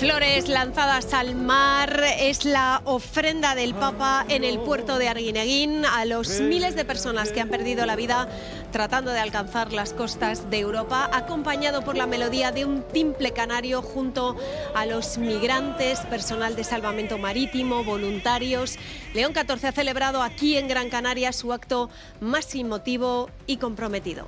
Flores lanzadas al mar es la ofrenda del Papa en el puerto de Arguineguín a los miles de personas que han perdido la vida tratando de alcanzar las costas de Europa, acompañado por la melodía de un timple canario junto a los migrantes, personal de salvamento marítimo, voluntarios. León XIV ha celebrado aquí en Gran Canaria su acto más emotivo y comprometido.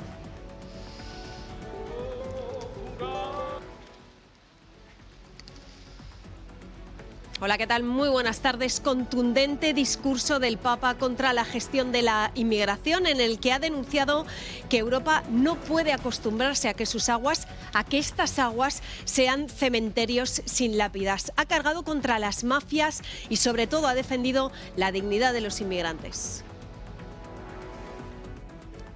Hola, ¿qué tal? Muy buenas tardes. Contundente discurso del Papa contra la gestión de la inmigración, en el que ha denunciado que Europa no puede acostumbrarse a que estas aguas sean cementerios sin lápidas. Ha cargado contra las mafias y sobre todo ha defendido la dignidad de los inmigrantes.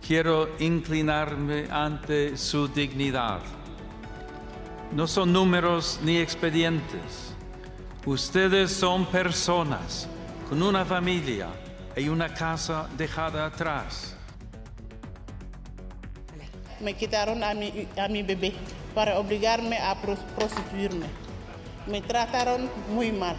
Quiero inclinarme ante su dignidad. No son números ni expedientes. Ustedes son personas con una familia y una casa dejada atrás. Me quitaron a mi bebé para obligarme a prostituirme. Me trataron muy mal.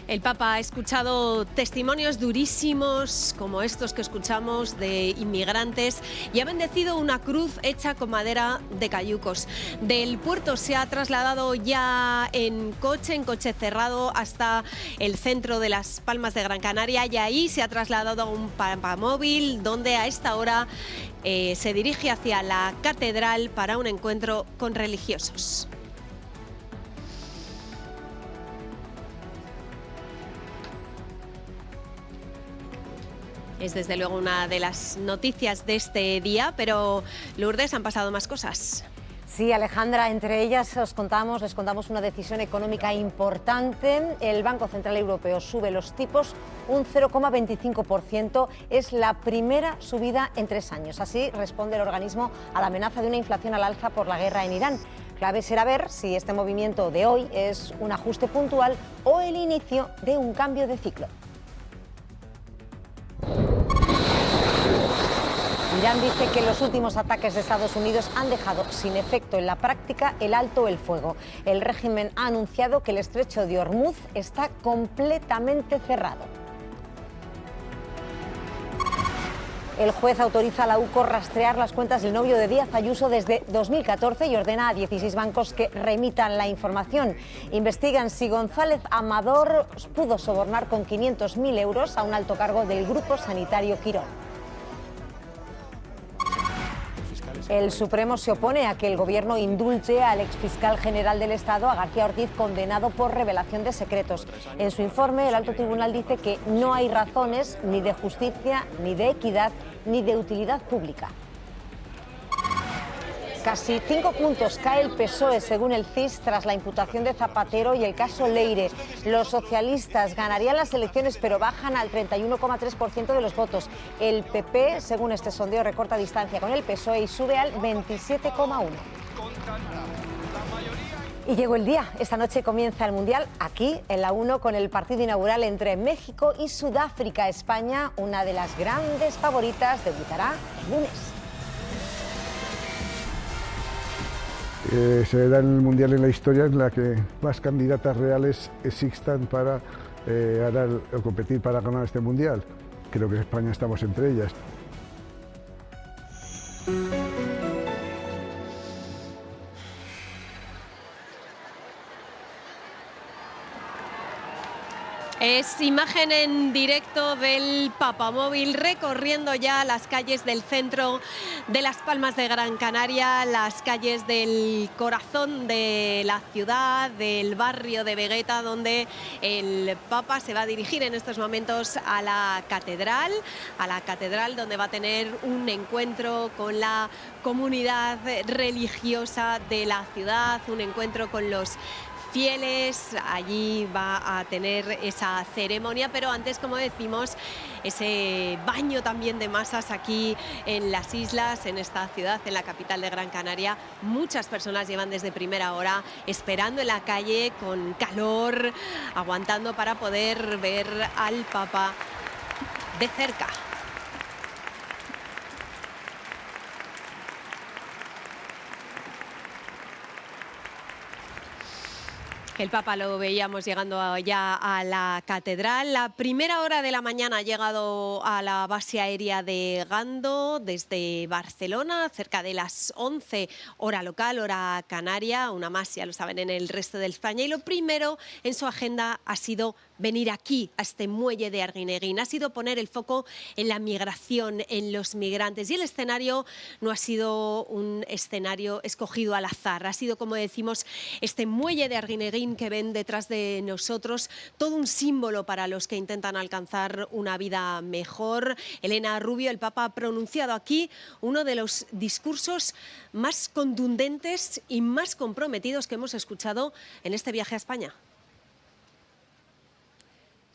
El Papa ha escuchado testimonios durísimos como estos que escuchamos de inmigrantes y ha bendecido una cruz hecha con madera de cayucos. Del puerto se ha trasladado ya en coche cerrado hasta el centro de Las Palmas de Gran Canaria, y ahí se ha trasladado a un papamóvil donde a esta hora se dirige hacia la catedral para un encuentro con religiosos. Es desde luego una de las noticias de este día, pero Lourdes, han pasado más cosas. Sí, Alejandra, entre ellas les contamos una decisión económica importante. El Banco Central Europeo sube los tipos un 0,25%. Es la primera subida en 3 años. Así responde el organismo a la amenaza de una inflación al alza por la guerra en Irán. Clave será ver si este movimiento de hoy es un ajuste puntual o el inicio de un cambio de ciclo. Irán dice que los últimos ataques de Estados Unidos han dejado sin efecto en la práctica el alto el fuego. El régimen ha anunciado que el estrecho de Hormuz está completamente cerrado. El juez autoriza a la UCO rastrear las cuentas del novio de Díaz Ayuso desde 2014 y ordena a 16 bancos que remitan la información. Investigan si González Amador pudo sobornar con 500.000 euros a un alto cargo del Grupo Sanitario Quirón. El Supremo se opone a que el Gobierno indulte al exfiscal general del Estado, a García Ortiz, condenado por revelación de secretos. En su informe, el alto tribunal dice que no hay razones ni de justicia, ni de equidad, ni de utilidad pública. Casi 5 puntos cae el PSOE, según el CIS, tras la imputación de Zapatero y el caso Leire. Los socialistas ganarían las elecciones, pero bajan al 31,3% de los votos. El PP, según este sondeo, recorta distancia con el PSOE y sube al 27,1%. Y llegó el día. Esta noche comienza el Mundial aquí, en la 1, con el partido inaugural entre México y Sudáfrica. España, una de las grandes favoritas, debutará el lunes. Será el mundial en la historia en la que más candidatas reales existan para competir para ganar este mundial. Creo que en España estamos entre ellas. Es imagen en directo del papamóvil recorriendo ya las calles del centro de Las Palmas de Gran Canaria, las calles del corazón de la ciudad, del barrio de Vegueta, donde el Papa se va a dirigir en estos momentos a la catedral donde va a tener un encuentro con la comunidad religiosa de la ciudad, un encuentro con los fieles. Allí va a tener esa ceremonia, pero antes, como decimos, ese baño también de masas aquí en las islas, en esta ciudad, en la capital de Gran Canaria. Muchas personas llevan desde primera hora esperando en la calle con calor, aguantando para poder ver al Papa de cerca. El Papa lo veíamos llegando ya a la catedral. La primera hora de la mañana ha llegado a la base aérea de Gando desde Barcelona, cerca de las 11, hora local, hora canaria, una más, ya lo saben, en el resto de España. Y lo primero en su agenda ha sido venir aquí, a este muelle de Arguineguín. Ha sido poner el foco en la migración, en los migrantes. Y el escenario no ha sido un escenario escogido al azar. Ha sido, como decimos, este muelle de Arguineguín que ven detrás de nosotros, todo un símbolo para los que intentan alcanzar una vida mejor. Elena Rubio, el Papa, ha pronunciado aquí uno de los discursos más contundentes y más comprometidos que hemos escuchado en este viaje a España.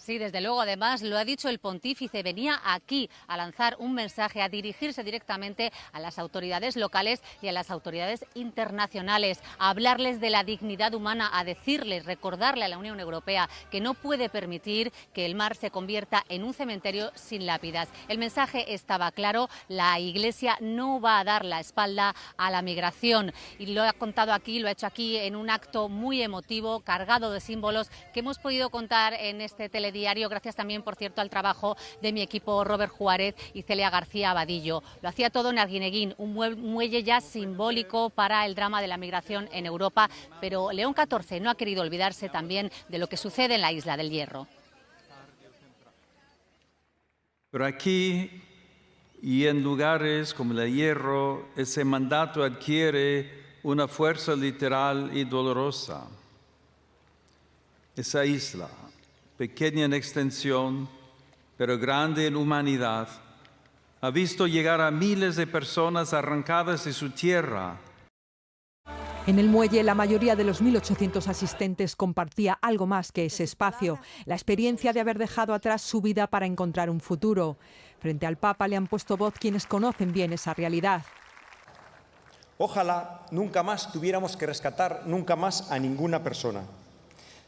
Sí, desde luego, además lo ha dicho el pontífice, venía aquí a lanzar un mensaje, a dirigirse directamente a las autoridades locales y a las autoridades internacionales, a hablarles de la dignidad humana, a decirles, recordarle a la Unión Europea que no puede permitir que el mar se convierta en un cementerio sin lápidas. El mensaje estaba claro, la Iglesia no va a dar la espalda a la migración y lo ha contado aquí, lo ha hecho aquí en un acto muy emotivo, cargado de símbolos que hemos podido contar en este telediario, gracias también, por cierto, al trabajo de mi equipo Robert Juárez y Celia García Abadillo. Lo hacía todo en Arguineguín, un muelle ya simbólico para el drama de la migración en Europa, pero León XIV no ha querido olvidarse también de lo que sucede en la Isla del Hierro. Pero aquí y en lugares como el Hierro, ese mandato adquiere una fuerza literal y dolorosa. Esa isla, pequeña en extensión, pero grande en humanidad, ha visto llegar a miles de personas arrancadas de su tierra. En el muelle, la mayoría de los 1.800 asistentes compartía algo más que ese espacio, la experiencia de haber dejado atrás su vida para encontrar un futuro. Frente al Papa le han puesto voz quienes conocen bien esa realidad. Ojalá nunca más tuviéramos que rescatar nunca más a ninguna persona.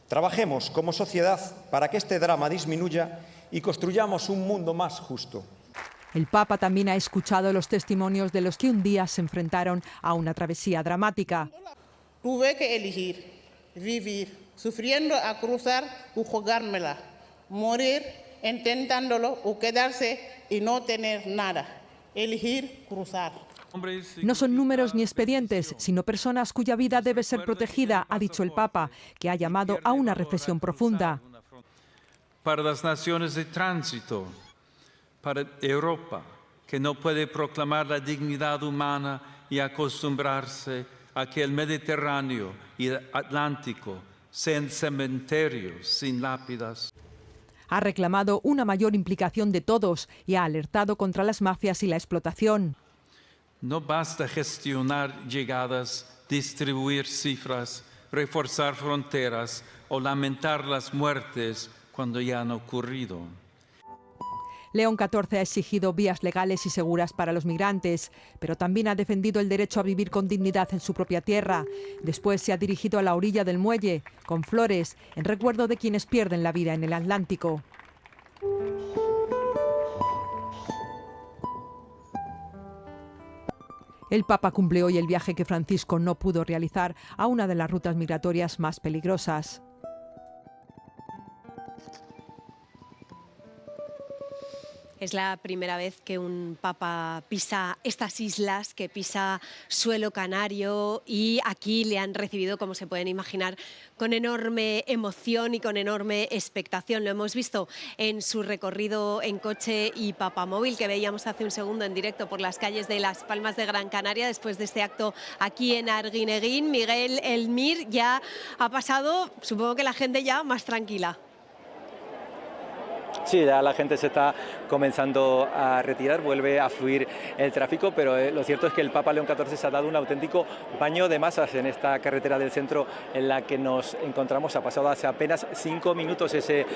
Trabajemos como sociedad para que este drama disminuya y construyamos un mundo más justo. El Papa también ha escuchado los testimonios de los que un día se enfrentaron a una travesía dramática. Tuve que elegir vivir sufriendo a cruzar o jugármela, morir intentándolo o quedarse y no tener nada. Elegir cruzar. No son números ni expedientes, sino personas cuya vida debe ser protegida, ha dicho el Papa, que ha llamado a una reflexión profunda. Para las naciones de tránsito, para Europa, que no puede proclamar la dignidad humana y acostumbrarse a que el Mediterráneo y el Atlántico sean cementerios sin lápidas. Ha reclamado una mayor implicación de todos y ha alertado contra las mafias y la explotación. No basta gestionar llegadas, distribuir cifras, reforzar fronteras o lamentar las muertes cuando ya han ocurrido. León XIV ha exigido vías legales y seguras para los migrantes, pero también ha defendido el derecho a vivir con dignidad en su propia tierra. Después se ha dirigido a la orilla del muelle, con flores, en recuerdo de quienes pierden la vida en el Atlántico. El Papa cumple hoy el viaje que Francisco no pudo realizar a una de las rutas migratorias más peligrosas. Es la primera vez que un papa pisa estas islas, que pisa suelo canario, y aquí le han recibido, como se pueden imaginar, con enorme emoción y con enorme expectación. Lo hemos visto en su recorrido en coche y papamóvil, que veíamos hace un segundo en directo por las calles de Las Palmas de Gran Canaria, después de este acto aquí en Arguineguín. Miguel, el Mir ya ha pasado, supongo que la gente ya más tranquila. Sí, ya la gente se está comenzando a retirar, vuelve a fluir el tráfico, pero lo cierto es que el Papa León XIV se ha dado un auténtico baño de masas en esta carretera del centro en la que nos encontramos. Ha pasado hace apenas 5 minutos ese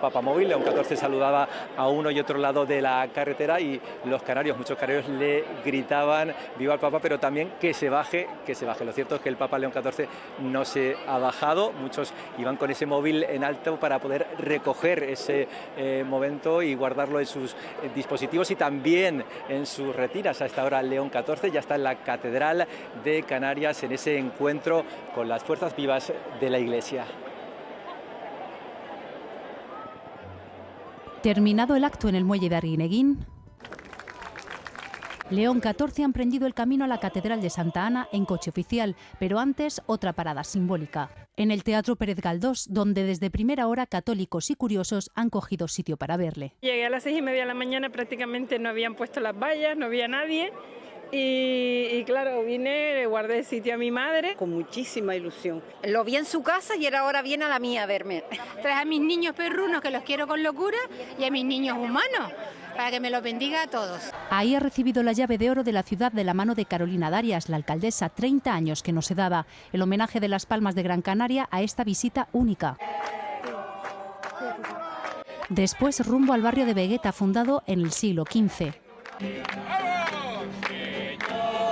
papamóvil. León XIV saludaba a uno y otro lado de la carretera y los canarios, muchos canarios le gritaban viva el Papa, pero también que se baje, que se baje. Lo cierto es que el Papa León XIV no se ha bajado, muchos iban con ese móvil en alto para poder recoger ese momento y guardarlo en sus dispositivos y también en sus retinas. A esta hora León XIV ya está en la Catedral de Canarias en ese encuentro con las fuerzas vivas de la Iglesia. Terminado el acto en el muelle de Arguineguín, León XIV ha emprendido el camino a la Catedral de Santa Ana en coche oficial, pero antes otra parada simbólica. En el Teatro Pérez Galdós, donde desde primera hora católicos y curiosos han cogido sitio para verle. Llegué a las 6:30 de la mañana, prácticamente no habían puesto las vallas, no había nadie. Y claro, vine, guardé sitio a mi madre. Con muchísima ilusión. Lo vi en su casa y ahora viene a la mía a verme. Traje a mis niños perrunos, que los quiero con locura, y a mis niños humanos, para que me los bendiga a todos. Ahí ha recibido la llave de oro de la ciudad de la mano de Carolina Darias, la alcaldesa, 30 años que no se daba. El homenaje de Las Palmas de Gran Canaria a esta visita única. Después rumbo al barrio de Vegueta, fundado en el siglo XV.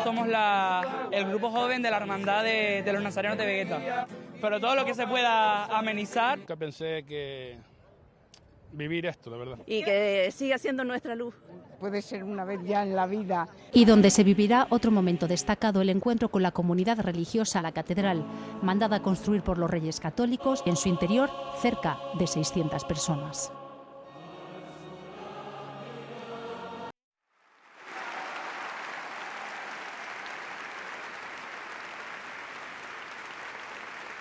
Somos el grupo joven de la Hermandad de los Nazarenos de Vegueta. Pero todo lo que se pueda amenizar. Nunca pensé que vivir esto, de verdad. Y que siga siendo nuestra luz. Puede ser una vez ya en la vida. Y donde se vivirá otro momento destacado, el encuentro con la comunidad religiosa, la catedral, mandada a construir por los Reyes Católicos, en su interior cerca de 600 personas.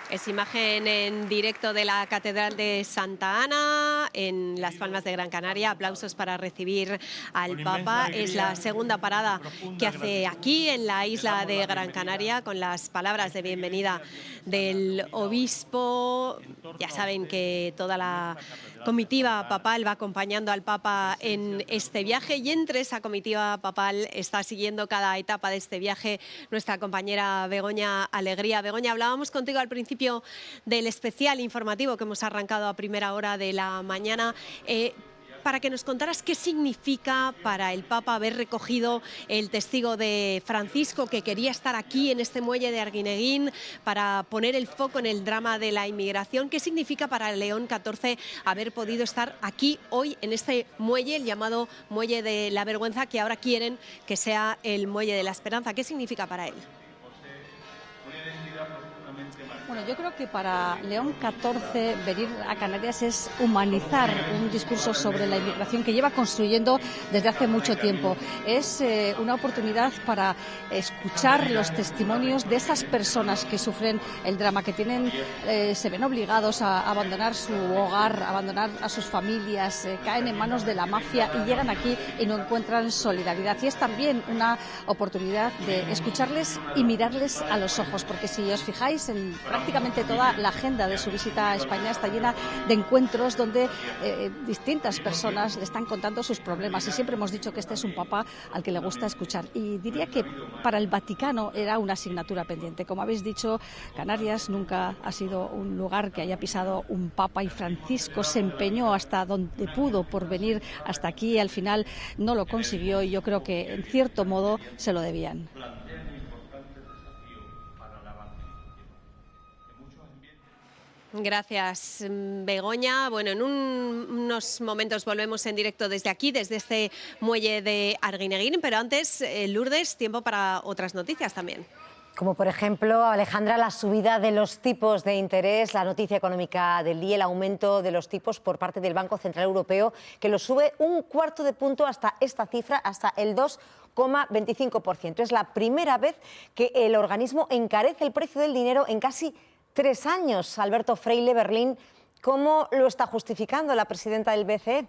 Es imagen en directo de la Catedral de Santa Ana, en Las Palmas de Gran Canaria. Aplausos para recibir al Papa. Es la segunda parada que hace aquí, en la isla de Gran Canaria, con las palabras de bienvenida del obispo. Ya saben que toda la comitiva papal va acompañando al Papa en este viaje, y entre esa comitiva papal está siguiendo cada etapa de este viaje nuestra compañera Begoña Alegría. Begoña, hablábamos contigo al principio del especial informativo que hemos arrancado a primera hora de la mañana, para que nos contaras qué significa para el Papa haber recogido el testigo de Francisco, que quería estar aquí en este muelle de Arguineguín para poner el foco en el drama de la inmigración. ¿Qué significa para León XIV haber podido estar aquí hoy en este muelle, el llamado Muelle de la Vergüenza, que ahora quieren que sea el Muelle de la Esperanza? ¿Qué significa para él? Bueno, yo creo que para León XIV venir a Canarias es humanizar un discurso sobre la inmigración que lleva construyendo desde hace mucho tiempo. Es una oportunidad para escuchar los testimonios de esas personas que sufren el drama, que se ven obligados a abandonar su hogar, a abandonar a sus familias, caen en manos de la mafia y llegan aquí y no encuentran solidaridad. Y es también una oportunidad de escucharles y mirarles a los ojos, porque si os fijáis en prácticamente toda la agenda de su visita a España está llena de encuentros donde distintas personas le están contando sus problemas, y siempre hemos dicho que este es un papa al que le gusta escuchar, y diría que para el Vaticano era una asignatura pendiente. Como habéis dicho, Canarias nunca ha sido un lugar que haya pisado un papa, y Francisco se empeñó hasta donde pudo por venir hasta aquí. Al final no lo consiguió, y yo creo que en cierto modo se lo debían. Gracias, Begoña. Bueno, en unos momentos volvemos en directo desde aquí, desde este muelle de Arguineguín, pero antes, Lourdes, tiempo para otras noticias también. Como por ejemplo, Alejandra, la subida de los tipos de interés, la noticia económica del día, el aumento de los tipos por parte del Banco Central Europeo, que lo sube 1/4 de punto hasta esta cifra, hasta el 2,25%. Es la primera vez que el organismo encarece el precio del dinero en casi 3 años. Alberto Freile, Berlín, ¿cómo lo está justificando la presidenta del BCE?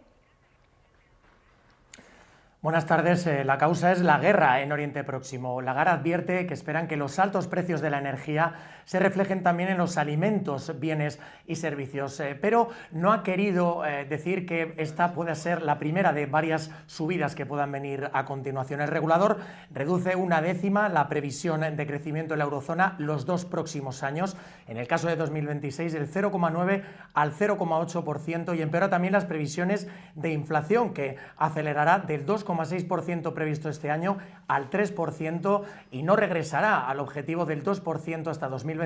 Buenas tardes. La causa es la guerra en Oriente Próximo. Lagarde advierte que esperan que los altos precios de la energía se reflejen también en los alimentos, bienes y servicios, pero no ha querido decir que esta pueda ser la primera de varias subidas que puedan venir a continuación. El regulador reduce 1/10 la previsión de crecimiento en la eurozona los 2 próximos años, en el caso de 2026 del 0,9 al 0,8%, y empeora también las previsiones de inflación, que acelerará del 2,6% previsto este año al 3% y no regresará al objetivo del 2% hasta 2028.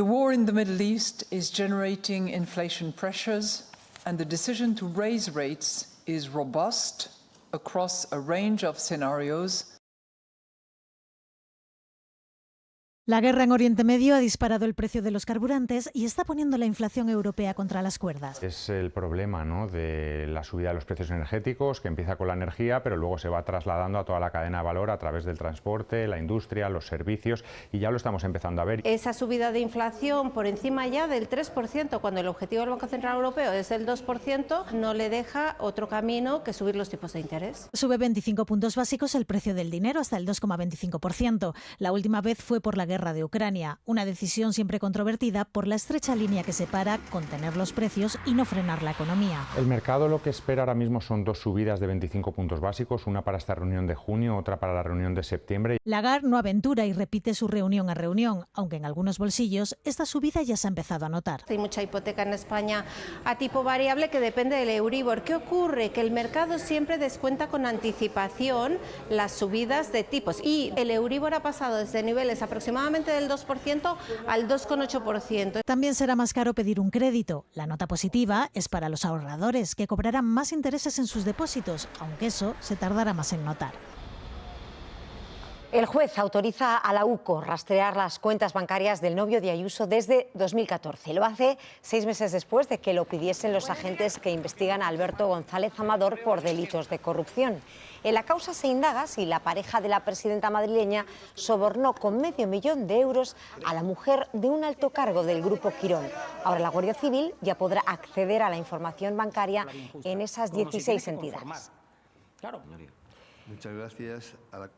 The war in the Middle East is generating inflation pressures, and the decision to raise rates is robust across a range of scenarios. La guerra en Oriente Medio ha disparado el precio de los carburantes y está poniendo la inflación europea contra las cuerdas. Es el problema, ¿no?, de la subida de los precios energéticos, que empieza con la energía, pero luego se va trasladando a toda la cadena de valor a través del transporte, la industria, los servicios, y ya lo estamos empezando a ver. Esa subida de inflación por encima ya del 3%, cuando el objetivo del Banco Central Europeo es el 2%, no le deja otro camino que subir los tipos de interés. Sube 25 puntos básicos el precio del dinero hasta el 2,25%. La última vez fue por la guerra de Ucrania, una decisión siempre controvertida por la estrecha línea que separa contener los precios y no frenar la economía. El mercado lo que espera ahora mismo son 2 subidas de 25 puntos básicos, una para esta reunión de junio, otra para la reunión de septiembre. Lagarde no aventura y repite su reunión a reunión, aunque en algunos bolsillos esta subida ya se ha empezado a notar. Hay mucha hipoteca en España a tipo variable que depende del Euribor. ¿Qué ocurre? Que el mercado siempre descuenta con anticipación las subidas de tipos y el Euribor ha pasado desde niveles aproximadamente del 2% al 2,8%. También será más caro pedir un crédito. La nota positiva es para los ahorradores, que cobrarán más intereses en sus depósitos, aunque eso se tardará más en notar. El juez autoriza a la UCO rastrear las cuentas bancarias del novio de Ayuso desde 2014. Lo hace 6 meses después de que lo pidiesen los agentes que investigan a Alberto González Amador por delitos de corrupción. En la causa se indaga si la pareja de la presidenta madrileña sobornó con €500.000 a la mujer de un alto cargo del Grupo Quirón. Ahora la Guardia Civil ya podrá acceder a la información bancaria en esas 16 entidades. Claro. Muchas gracias a la...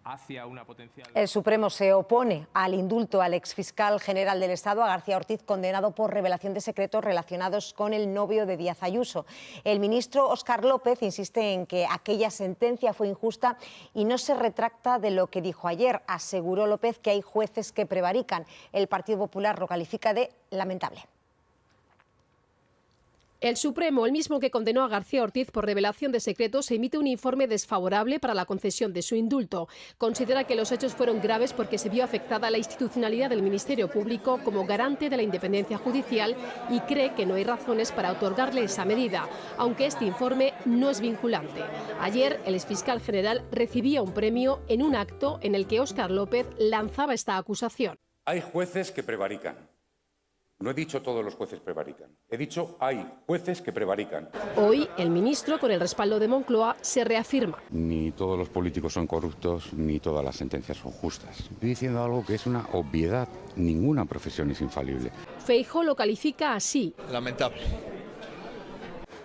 hacia una potencial... El Supremo se opone al indulto al exfiscal general del Estado, a García Ortiz, condenado por revelación de secretos relacionados con el novio de Díaz Ayuso. El ministro Óscar López insiste en que aquella sentencia fue injusta y no se retracta de lo que dijo ayer. Aseguró López que hay jueces que prevarican. El Partido Popular lo califica de lamentable. El Supremo, el mismo que condenó a García Ortiz por revelación de secretos, emite un informe desfavorable para la concesión de su indulto. Considera que los hechos fueron graves porque se vio afectada la institucionalidad del Ministerio Público como garante de la independencia judicial y cree que no hay razones para otorgarle esa medida, aunque este informe no es vinculante. Ayer, el exfiscal general recibía un premio en un acto en el que Óscar López lanzaba esta acusación. Hay jueces que prevarican. No he dicho todos los jueces prevarican, he dicho hay jueces que prevarican. Hoy el ministro, con el respaldo de Moncloa, se reafirma. Ni todos los políticos son corruptos, ni todas las sentencias son justas. Estoy diciendo algo que es una obviedad, ninguna profesión es infalible. Feijóo lo califica así. Lamentable.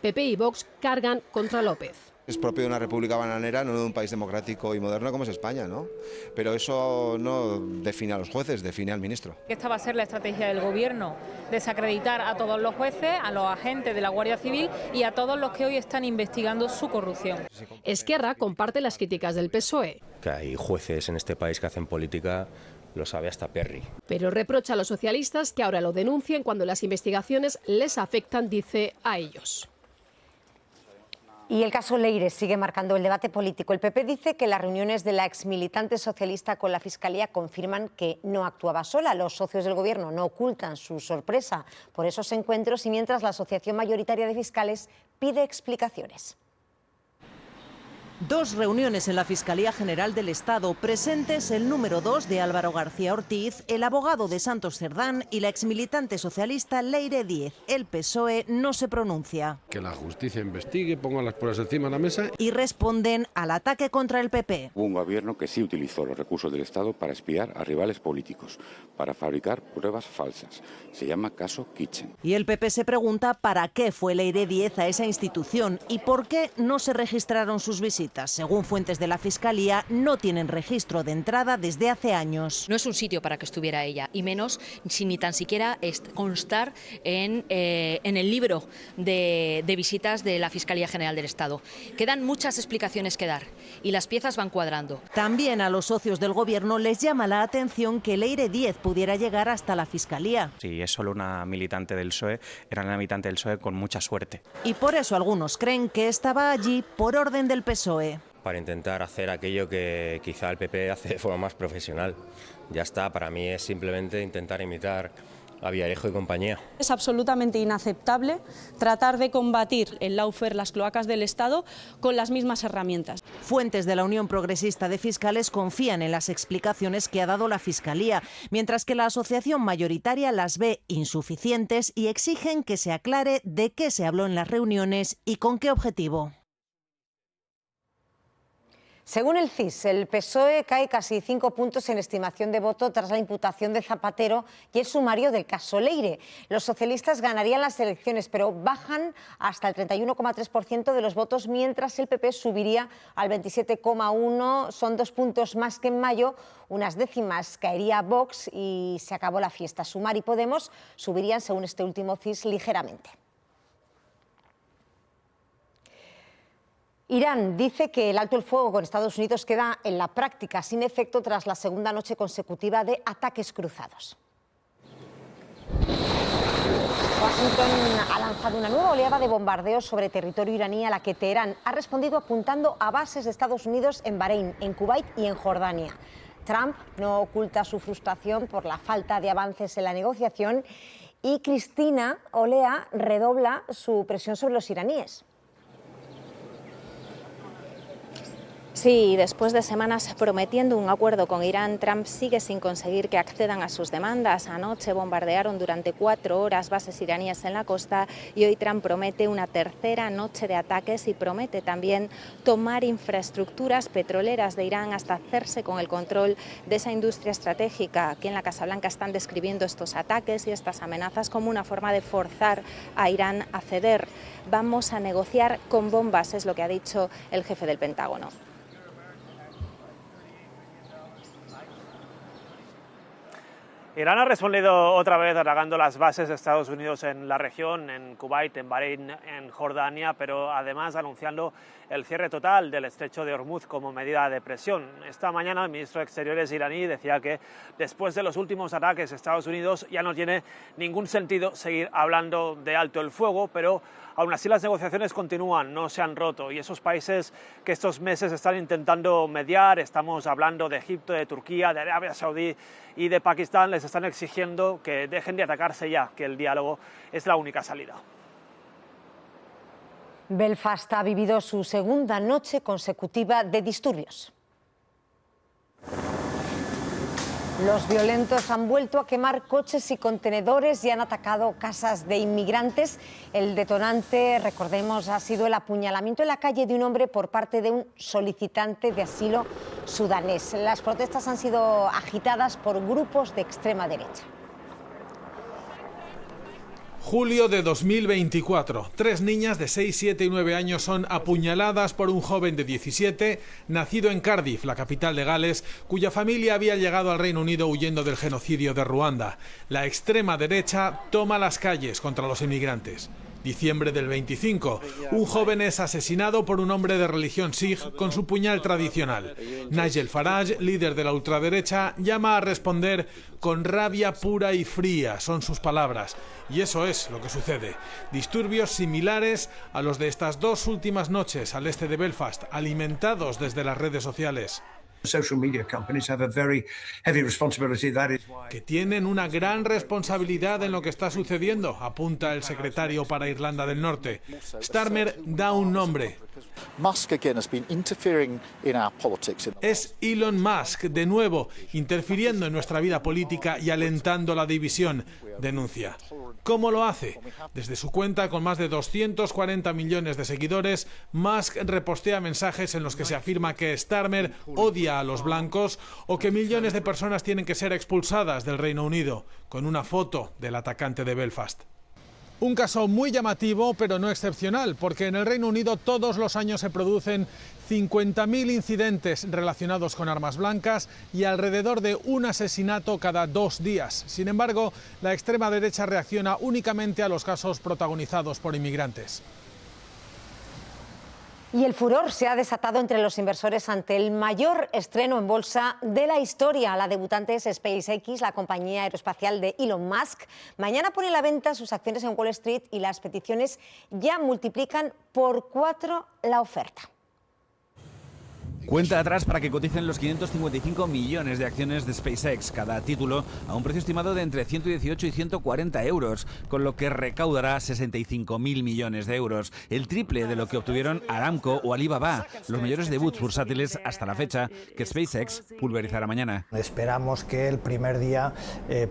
PP y Vox cargan contra López. Es propio de una república bananera, no de un país democrático y moderno como es España, ¿no? Pero eso no define a los jueces, define al ministro. Esta va a ser la estrategia del Gobierno, desacreditar a todos los jueces, a los agentes de la Guardia Civil y a todos los que hoy están investigando su corrupción. Esquerra comparte las críticas del PSOE. Que hay jueces en este país que hacen política, lo sabe hasta Perry. Pero reprocha a los socialistas que ahora lo denuncien cuando las investigaciones les afectan, dice, a ellos. Y el caso Leire sigue marcando el debate político. El PP dice que las reuniones de la exmilitante socialista con la Fiscalía confirman que no actuaba sola. Los socios del Gobierno no ocultan su sorpresa por esos encuentros y mientras la Asociación Mayoritaria de Fiscales pide explicaciones. 2 reuniones en la Fiscalía General del Estado, presentes el número 2 de Álvaro García Ortiz, el abogado de Santos Cerdán y la exmilitante socialista Leire Díez. El PSOE no se pronuncia. Que la justicia investigue, ponga las pruebas encima de la mesa. Y responden al ataque contra el PP. Hubo un gobierno que sí utilizó los recursos del Estado para espiar a rivales políticos, para fabricar pruebas falsas. Se llama caso Kitchen. Y el PP se pregunta para qué fue Leire Díez a esa institución y por qué no se registraron sus visitas. Según fuentes de la Fiscalía, no tienen registro de entrada desde hace años. No es un sitio para que estuviera ella, y menos si ni tan siquiera constar en el libro de visitas de la Fiscalía General del Estado. Quedan muchas explicaciones que dar y las piezas van cuadrando. También a los socios del Gobierno les llama la atención que Leire Díez pudiera llegar hasta la Fiscalía. Si es solo una militante del PSOE, era una militante del PSOE con mucha suerte. Y por eso algunos creen que estaba allí por orden del PSOE. para intentar hacer aquello que quizá el PP hace de forma más profesional. Ya está, para mí es simplemente intentar imitar a Villarejo y compañía. Es absolutamente inaceptable tratar de combatir el lawfare, las cloacas del Estado, con las mismas herramientas. Fuentes de la Unión Progresista de Fiscales confían en las explicaciones que ha dado la Fiscalía, mientras que la asociación mayoritaria las ve insuficientes y exigen que se aclare de qué se habló en las reuniones y con qué objetivo. Según el CIS, el PSOE cae casi 5 puntos en estimación de voto tras la imputación de Zapatero y el sumario del caso Leire. Los socialistas ganarían las elecciones, pero bajan hasta el 31,3% de los votos, mientras el PP subiría al 27,1%. Son 2 puntos más que en mayo. Unas décimas caería Vox y se acabó la fiesta. Sumar y Podemos subirían, según este último CIS, ligeramente. Irán dice que el alto el fuego con Estados Unidos queda en la práctica sin efecto tras la segunda noche consecutiva de ataques cruzados. Washington ha lanzado una nueva oleada de bombardeos sobre territorio iraní, a la que Teherán ha respondido apuntando a bases de Estados Unidos en Bahrein, en Kuwait y en Jordania. Trump no oculta su frustración por la falta de avances en la negociación y Cristina Olea redobla su presión sobre los iraníes. Sí, después de semanas prometiendo un acuerdo con Irán, Trump sigue sin conseguir que accedan a sus demandas. Anoche bombardearon durante 4 horas bases iraníes en la costa y hoy Trump promete una tercera noche de ataques y promete también tomar infraestructuras petroleras de Irán hasta hacerse con el control de esa industria estratégica. Aquí en la Casa Blanca están describiendo estos ataques y estas amenazas como una forma de forzar a Irán a ceder. Vamos a negociar con bombas, es lo que ha dicho el jefe del Pentágono. Irán ha respondido otra vez atacando las bases de Estados Unidos en la región, en Kuwait, en Bahrein, en Jordania, pero además anunciando el cierre total del estrecho de Hormuz como medida de presión. Esta mañana el ministro de Exteriores iraní decía que después de los últimos ataques de Estados Unidos ya no tiene ningún sentido seguir hablando de alto el fuego, pero aún así las negociaciones continúan, no se han roto, y esos países que estos meses están intentando mediar, estamos hablando de Egipto, de Turquía, de Arabia Saudí y de Pakistán, les están exigiendo que dejen de atacarse ya, que el diálogo es la única salida. Belfast ha vivido su segunda noche consecutiva de disturbios. Los violentos han vuelto a quemar coches y contenedores y han atacado casas de inmigrantes. El detonante, recordemos, ha sido el apuñalamiento en la calle de un hombre por parte de un solicitante de asilo sudanés. Las protestas han sido agitadas por grupos de extrema derecha. Julio de 2024. 3 niñas de 6, 7 y 9 años son apuñaladas por un joven de 17, nacido en Cardiff, la capital de Gales, cuya familia había llegado al Reino Unido huyendo del genocidio de Ruanda. La extrema derecha toma las calles contra los inmigrantes. Diciembre del 25. Un joven es asesinado por un hombre de religión Sikh con su puñal tradicional. Nigel Farage, líder de la ultraderecha, llama a responder con rabia pura y fría, son sus palabras. Y eso es lo que sucede. Disturbios similares a los de estas 2 últimas noches al este de Belfast, alimentados desde las redes sociales. Que tienen una gran responsabilidad en lo que está sucediendo, apunta el secretario para Irlanda del Norte. Starmer da un nombre. Es Elon Musk, de nuevo, interfiriendo en nuestra vida política y alentando la división, denuncia. ¿Cómo lo hace? Desde su cuenta con más de 240 millones de seguidores, Musk repostea mensajes en los que se afirma que Starmer odia a los blancos o que millones de personas tienen que ser expulsadas del Reino Unido, con una foto del atacante de Belfast. Un caso muy llamativo, pero no excepcional, porque en el Reino Unido todos los años se producen 50.000 incidentes relacionados con armas blancas y alrededor de un asesinato cada 2 días. Sin embargo, la extrema derecha reacciona únicamente a los casos protagonizados por inmigrantes. Y el furor se ha desatado entre los inversores ante el mayor estreno en bolsa de la historia. La debutante es SpaceX, la compañía aeroespacial de Elon Musk. Mañana pone a la venta sus acciones en Wall Street y las peticiones ya multiplican por 4 la oferta. Cuenta atrás para que coticen los 555 millones de acciones de SpaceX, cada título a un precio estimado de entre 118 y 140 euros, con lo que recaudará 65.000 millones de euros, el triple de lo que obtuvieron Aramco o Alibaba, los mayores debuts bursátiles hasta la fecha, que SpaceX pulverizará mañana. Esperamos que el primer día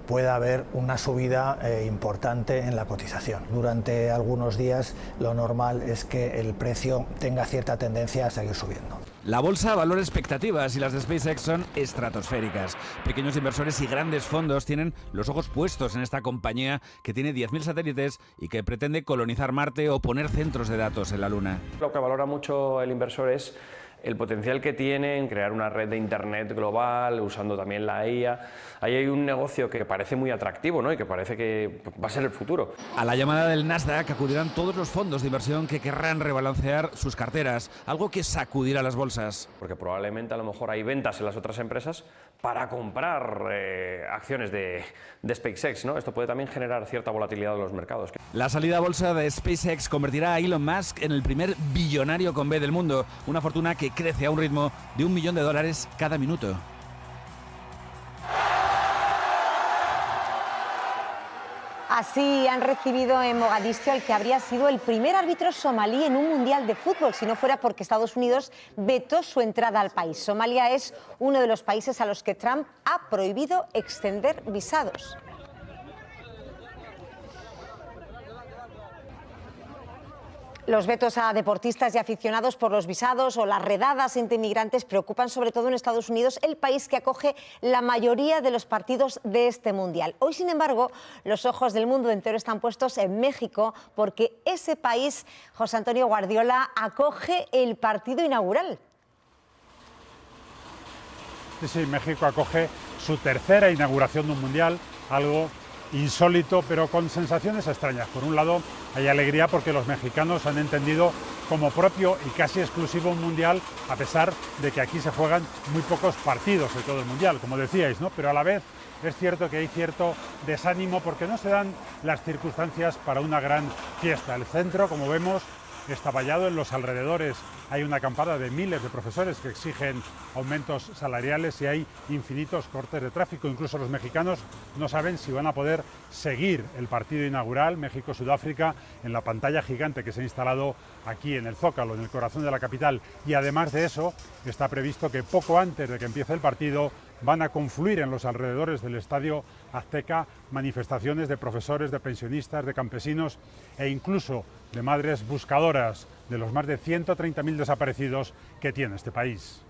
pueda haber una subida importante en la cotización. Durante algunos días lo normal es que el precio tenga cierta tendencia a seguir subiendo. La bolsa valora expectativas y las de SpaceX son estratosféricas. Pequeños inversores y grandes fondos tienen los ojos puestos en esta compañía que tiene 10.000 satélites y que pretende colonizar Marte o poner centros de datos en la Luna. Lo que valora mucho el inversor es el potencial que tiene en crear una red de Internet global, usando también la IA. Ahí hay un negocio que parece muy atractivo, ¿no? Y que parece que va a ser el futuro. A la llamada del Nasdaq acudirán todos los fondos de inversión que querrán rebalancear sus carteras, algo que sacudirá las bolsas. Porque probablemente a lo mejor hay ventas en las otras empresas para comprar acciones de SpaceX, ¿no? Esto puede también generar cierta volatilidad en los mercados. La salida a bolsa de SpaceX convertirá a Elon Musk en el primer billonario con B del mundo, una fortuna que crece a un ritmo de $1 millón cada minuto. Así han recibido en Mogadiscio al que habría sido el primer árbitro somalí en un mundial de fútbol, si no fuera porque Estados Unidos vetó su entrada al país. Somalia es uno de los países a los que Trump ha prohibido extender visados. Los vetos a deportistas y aficionados por los visados o las redadas entre inmigrantes preocupan sobre todo en Estados Unidos, el país que acoge la mayoría de los partidos de este mundial. Hoy, sin embargo, los ojos del mundo entero están puestos en México porque ese país, José Antonio Guardiola, acoge el partido inaugural. Sí, México acoge su tercera inauguración de un mundial, algo insólito, pero con sensaciones extrañas. Por un lado, hay alegría porque los mexicanos han entendido como propio y casi exclusivo un mundial, a pesar de que aquí se juegan muy pocos partidos de todo el mundial, como decíais, ¿no? Pero a la vez es cierto que hay cierto desánimo porque no se dan las circunstancias para una gran fiesta. El centro, como vemos, está vallado. En los alrededores hay una acampada de miles de profesores que exigen aumentos salariales y hay infinitos cortes de tráfico. Incluso los mexicanos no saben si van a poder seguir el partido inaugural México-Sudáfrica en la pantalla gigante que se ha instalado aquí en el Zócalo, en el corazón de la capital. Y además de eso, está previsto que poco antes de que empiece el partido van a confluir en los alrededores del Estadio Azteca manifestaciones de profesores, de pensionistas, de campesinos e incluso de madres buscadoras de los más de 130.000 desaparecidos que tiene este país.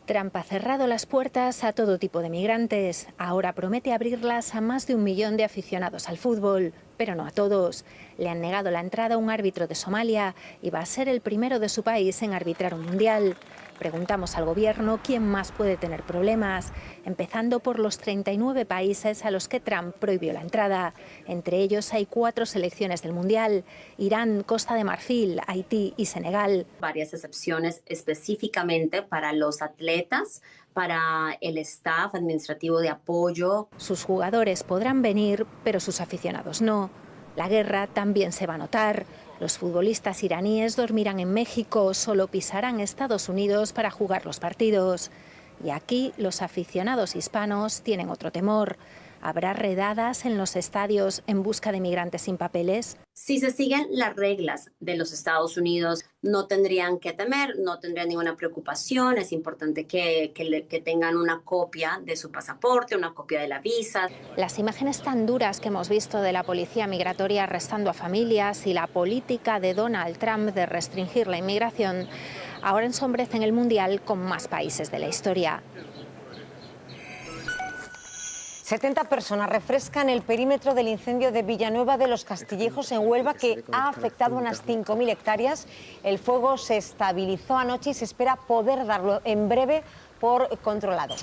Trump ha cerrado las puertas a todo tipo de migrantes. Ahora promete abrirlas a más de 1 millón de aficionados al fútbol, pero no a todos. Le han negado la entrada a un árbitro de Somalia y va a ser el primero de su país en arbitrar un mundial. Preguntamos al gobierno quién más puede tener problemas, empezando por los 39 países a los que Trump prohibió la entrada. Entre ellos hay 4 selecciones del Mundial: Irán, Costa de Marfil, Haití y Senegal. Varias excepciones específicamente para los atletas, para el staff administrativo de apoyo. Sus jugadores podrán venir, pero sus aficionados no. La guerra también se va a notar. Los futbolistas iraníes dormirán en México, solo pisarán Estados Unidos para jugar los partidos. Y aquí los aficionados hispanos tienen otro temor. ¿Habrá redadas en los estadios en busca de migrantes sin papeles? Si se siguen las reglas de los Estados Unidos, no tendrían que temer, no tendrían ninguna preocupación. Es importante que tengan una copia de su pasaporte, una copia de la visa. Las imágenes tan duras que hemos visto de la policía migratoria arrestando a familias y la política de Donald Trump de restringir la inmigración ahora ensombrecen el Mundial con más países de la historia. 70 personas refrescan el perímetro del incendio de Villanueva de los Castillejos en Huelva, que ha afectado unas 5.000 hectáreas. El fuego se estabilizó anoche y se espera poder darlo en breve por controlado.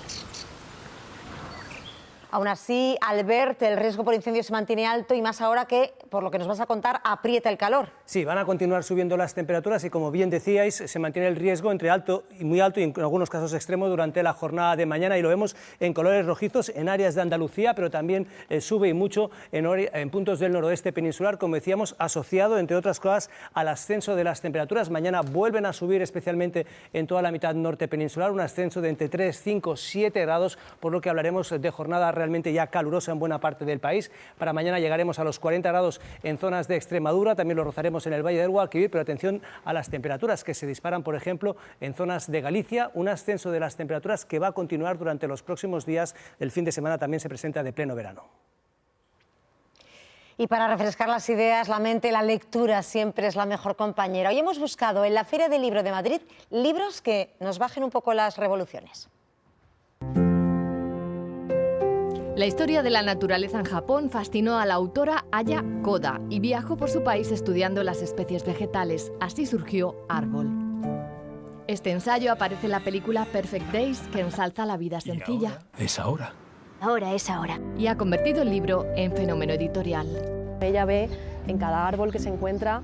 Aún así, Albert, el riesgo por incendios se mantiene alto y más ahora que, por lo que nos vas a contar, aprieta el calor. Sí, van a continuar subiendo las temperaturas y, como bien decíais, se mantiene el riesgo entre alto y muy alto y en algunos casos extremo durante la jornada de mañana, y lo vemos en colores rojizos en áreas de Andalucía, pero también sube y mucho en puntos del noroeste peninsular, como decíamos, asociado, entre otras cosas, al ascenso de las temperaturas. Mañana vuelven a subir, especialmente en toda la mitad norte peninsular, un ascenso de entre 3, 5, 7 grados, por lo que hablaremos de jornada realmente ya calurosa en buena parte del país. Para mañana llegaremos a los 40 grados en zonas de Extremadura, también lo rozaremos en el Valle del Guadalquivir, pero atención a las temperaturas que se disparan, por ejemplo, en zonas de Galicia, un ascenso de las temperaturas que va a continuar durante los próximos días. El fin de semana también se presenta de pleno verano. Y para refrescar las ideas, la mente, la lectura siempre es la mejor compañera. Hoy hemos buscado en la Feria del Libro de Madrid libros que nos bajen un poco las revoluciones. La historia de la naturaleza en Japón fascinó a la autora Aya Koda y viajó por su país estudiando las especies vegetales. Así surgió Árbol. Este ensayo aparece en la película Perfect Days, que ensalza la vida sencilla. Es ahora. Ahora es ahora. Y ha convertido el libro en fenómeno editorial. Ella ve en cada árbol que se encuentra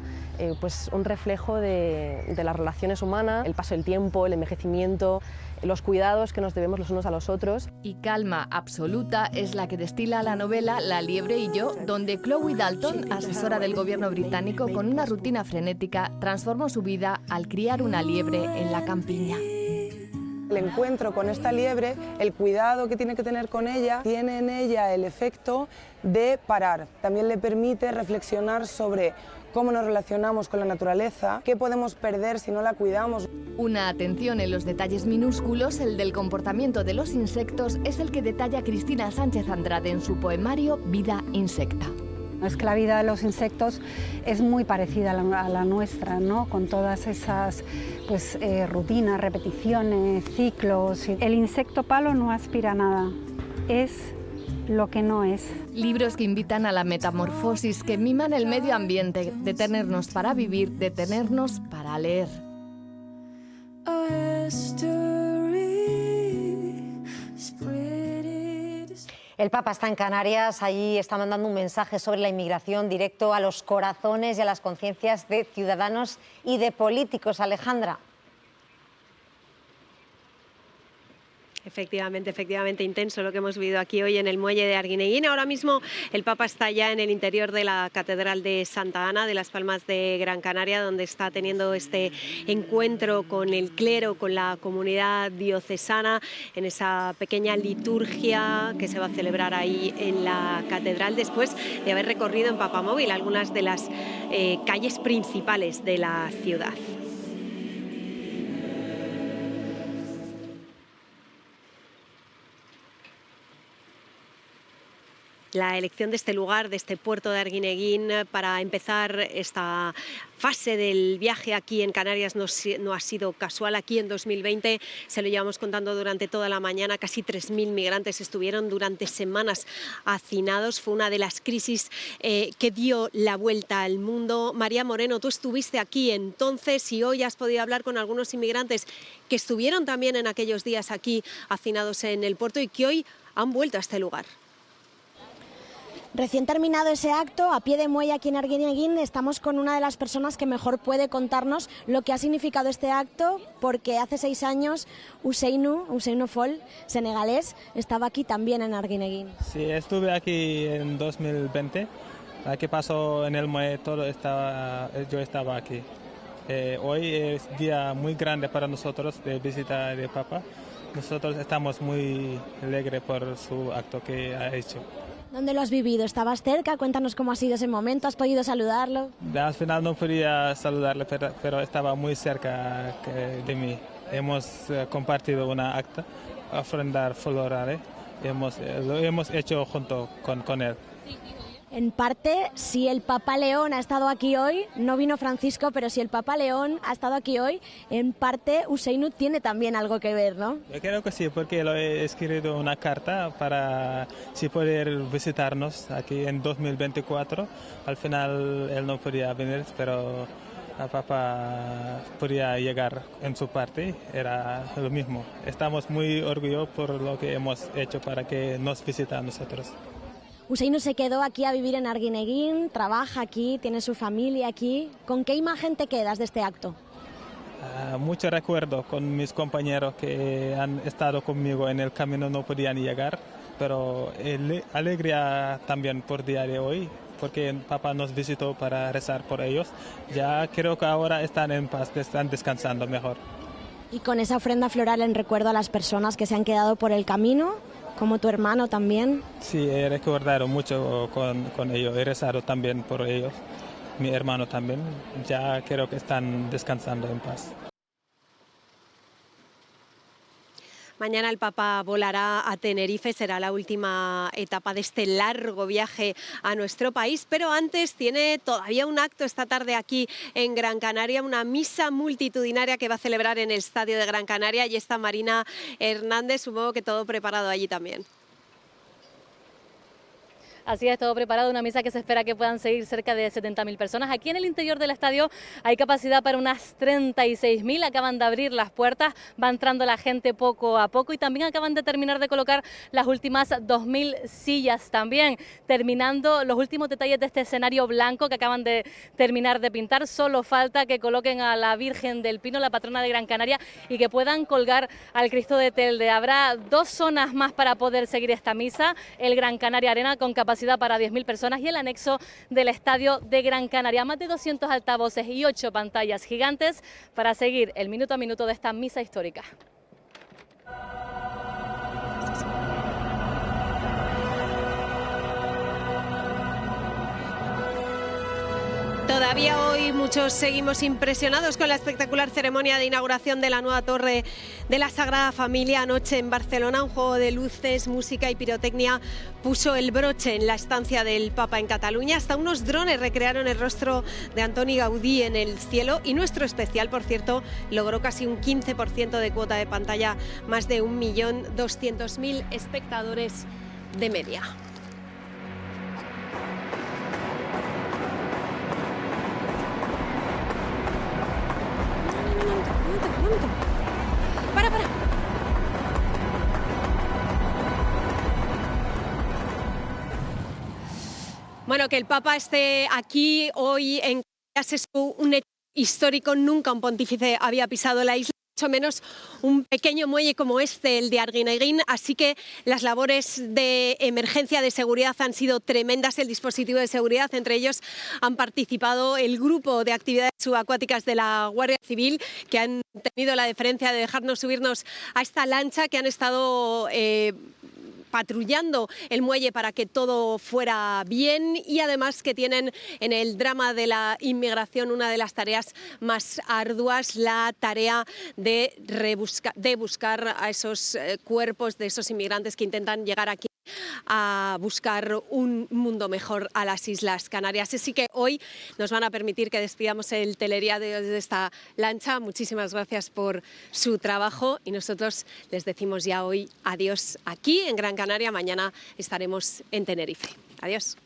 pues un reflejo de las relaciones humanas, el paso del tiempo, el envejecimiento, los cuidados que nos debemos los unos a los otros. Y calma absoluta es la que destila la novela La liebre y yo, donde Chloe Dalton, asesora del gobierno británico con una rutina frenética, transformó su vida al criar una liebre en la campiña. El encuentro con esta liebre, el cuidado que tiene que tener con ella, tiene en ella el efecto de parar. También le permite reflexionar sobre cómo nos relacionamos con la naturaleza, qué podemos perder si no la cuidamos. Una atención en los detalles minúsculos, el del comportamiento de los insectos, es el que detalla Cristina Sánchez Andrade en su poemario Vida Insecta. Es que la vida de los insectos es muy parecida a la nuestra, ¿no? Con todas esas rutinas, repeticiones, ciclos. El insecto palo no aspira a nada, es lo que no es. Libros que invitan a la metamorfosis, que miman el medio ambiente, detenernos para vivir, detenernos para leer. El Papa está en Canarias, allí está mandando un mensaje sobre la inmigración directo a los corazones y a las conciencias de ciudadanos y de políticos. Alejandra. Efectivamente intenso lo que hemos vivido aquí hoy en el muelle de Arguineguín. Ahora mismo el Papa está ya en el interior de la Catedral de Santa Ana de las Palmas de Gran Canaria, donde está teniendo este encuentro con el clero, con la comunidad diocesana, en esa pequeña liturgia que se va a celebrar ahí en la catedral, después de haber recorrido en papamóvil algunas de las calles principales de la ciudad. La elección de este lugar, de este puerto de Arguineguín, para empezar esta fase del viaje aquí en Canarias no ha sido casual. Aquí en 2020, se lo llevamos contando durante toda la mañana, casi 3.000 migrantes estuvieron durante semanas hacinados. Fue una de las crisis que dio la vuelta al mundo. María Moreno, tú estuviste aquí entonces y hoy has podido hablar con algunos inmigrantes que estuvieron también en aquellos días aquí hacinados en el puerto y que hoy han vuelto a este lugar. Recién terminado ese acto, a pie de muelle aquí en Arguineguín, estamos con una de las personas que mejor puede contarnos lo que ha significado este acto, porque hace 6 años Ousseynou Fall, senegalés, estaba aquí también en Arguineguín. Sí, estuve aquí en 2020, aquí pasó en el muelle, yo estaba aquí. Hoy es un día muy grande para nosotros de visita de Papa. Nosotros estamos muy alegres por su acto que ha hecho. ¿Dónde lo has vivido? ¿Estabas cerca? Cuéntanos cómo ha sido ese momento. ¿Has podido saludarlo? Al final no podía saludarle, pero estaba muy cerca de mí. Hemos compartido una acta, ofrendar florales. Lo hemos hecho junto con él. En parte, si el Papa León ha estado aquí hoy, no vino Francisco, pero si el Papa León ha estado aquí hoy, en parte Ousseynou tiene también algo que ver, ¿no? Yo creo que sí, porque lo he escrito una carta para poder visitarnos aquí en 2024. Al final él no podía venir, pero a papá podía llegar en su parte, era lo mismo. Estamos muy orgullosos por lo que hemos hecho para que nos visite a nosotros. Useinu se quedó aquí a vivir en Arguineguín, trabaja aquí, tiene su familia aquí. ¿Con qué imagen te quedas de este acto? Mucho recuerdo con mis compañeros que han estado conmigo en el camino, no podían llegar, pero alegría también por día de hoy, porque papá nos visitó para rezar por ellos. Ya creo que ahora están en paz, están descansando mejor. Y con esa ofrenda floral en recuerdo a las personas que se han quedado por el camino, como tu hermano también. Sí, he recordado mucho con ellos, he rezado también por ellos. Mi hermano también, ya creo que están descansando en paz. Mañana el Papa volará a Tenerife, será la última etapa de este largo viaje a nuestro país, pero antes tiene todavía un acto esta tarde aquí en Gran Canaria, una misa multitudinaria que va a celebrar en el Estadio de Gran Canaria, y está Marina Hernández, supongo que todo preparado allí también. Así es, todo preparado, una misa que se espera que puedan seguir cerca de 70.000 personas. Aquí en el interior del estadio hay capacidad para unas 36.000, acaban de abrir las puertas, va entrando la gente poco a poco y también acaban de terminar de colocar las últimas 2.000 sillas también, terminando los últimos detalles de este escenario blanco que acaban de terminar de pintar. Solo falta que coloquen a la Virgen del Pino, la patrona de Gran Canaria, y que puedan colgar al Cristo de Telde. Habrá 2 zonas más para poder seguir esta misa, el Gran Canaria Arena con capacidad para 10.000 personas y el anexo del Estadio de Gran Canaria. Más de 200 altavoces y 8 pantallas gigantes para seguir el minuto a minuto de esta misa histórica. Todavía hoy muchos seguimos impresionados con la espectacular ceremonia de inauguración de la nueva torre de la Sagrada Familia anoche en Barcelona. Un juego de luces, música y pirotecnia puso el broche en la estancia del Papa en Cataluña. Hasta unos drones recrearon el rostro de Antoni Gaudí en el cielo, y nuestro especial, por cierto, logró casi un 15% de cuota de pantalla, más de 1.200.000 espectadores de media. Para. Bueno, que el Papa esté aquí hoy en Canarias es un hecho histórico. Nunca un pontífice había pisado la isla, mucho menos un pequeño muelle como este, el de Arguineguín, así que las labores de emergencia de seguridad han sido tremendas. El dispositivo de seguridad, entre ellos han participado el grupo de actividades subacuáticas de la Guardia Civil, que han tenido la deferencia de dejarnos subirnos a esta lancha, que han estado patrullando el muelle para que todo fuera bien, y además que tienen en el drama de la inmigración una de las tareas más arduas, la tarea de buscar a esos cuerpos de esos inmigrantes que intentan llegar aquí a buscar un mundo mejor a las Islas Canarias. Así que hoy nos van a permitir que despidamos el telediario desde esta lancha. Muchísimas gracias por su trabajo y nosotros les decimos ya hoy adiós aquí en Gran Canaria. Mañana estaremos en Tenerife. Adiós.